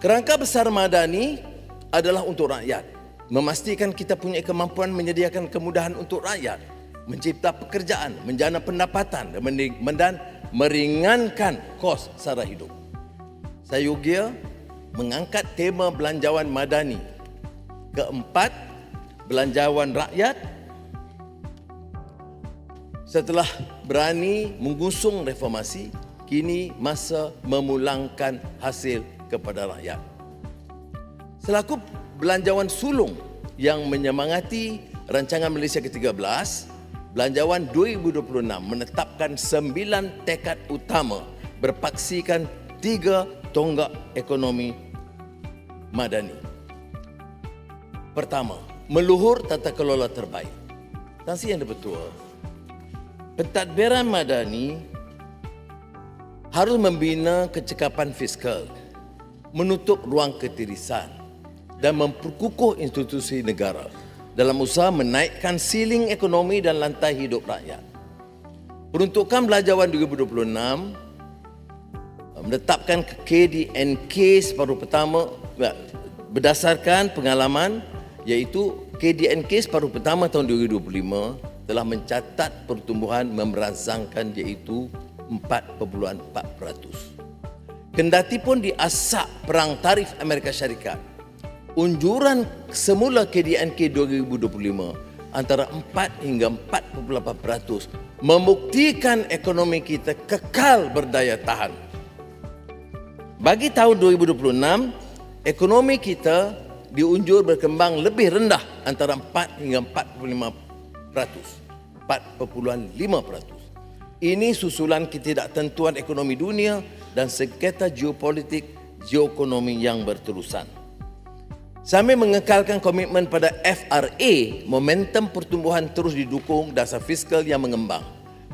Kerangka besar Madani adalah untuk rakyat. Memastikan kita punya kemampuan menyediakan kemudahan untuk rakyat, mencipta pekerjaan, menjana pendapatan dan meringankan kos sara hidup. Sayugya mengangkat tema belanjawan Madani. Keempat, belanjawan rakyat. Setelah berani mengusung reformasi, kini masa memulangkan hasil kepada rakyat. Selaku belanjawan sulung yang menyemangati rancangan Malaysia ke-13, Belanjawan 2026 menetapkan 9 tekad utama berpaksikan 3 tonggak ekonomi Madani. Pertama, meluhur tata kelola terbaik. Tan Sri Yang di-Pertua, pentadbiran Madani harus membina kecekapan fiskal, menutup ruang ketirisan dan memperkukuh institusi negara dalam usaha menaikkan siling ekonomi dan lantai hidup rakyat. Peruntukan Belanjawan 2026 menetapkan KDNK separuh pertama berdasarkan pengalaman, iaitu KDNK separuh pertama tahun 2025 telah mencatat pertumbuhan memerangsangkan, iaitu 4.4%. Kendati pun diasak perang tarif Amerika Syarikat, unjuran semula KDNK 2025 antara 4 hingga 4.8% membuktikan ekonomi kita kekal berdaya tahan. Bagi tahun 2026, ekonomi kita diunjur berkembang lebih rendah antara 4 hingga 4.5%. Ini susulan ketidaktentuan ekonomi dunia dan sengketa geopolitik geoekonomi yang berterusan. Sambil mengekalkan komitmen pada FRA, momentum pertumbuhan terus didukung dasar fiskal yang mengembang.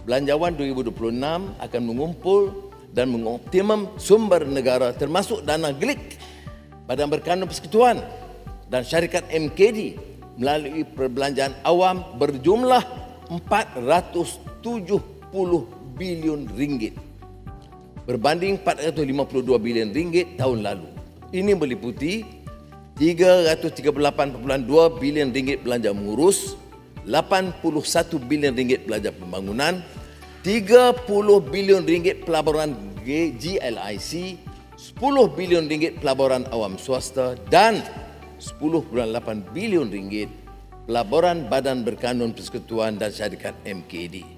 Belanjawan 2026 akan mengumpul dan mengoptimum sumber negara termasuk dana GLIC, Badan Berkanun Persekutuan dan syarikat MKD melalui perbelanjaan awam berjumlah 470 bilion ringgit berbanding 452 bilion ringgit tahun lalu. Ini meliputi 338.2 bilion ringgit belanja mengurus, 81 bilion ringgit belanja pembangunan, 30 bilion ringgit pelaburan GLIC, 10 bilion ringgit pelaburan awam swasta dan 10.8 bilion ringgit pelaburan Badan Berkanun Persekutuan dan syarikat MKD.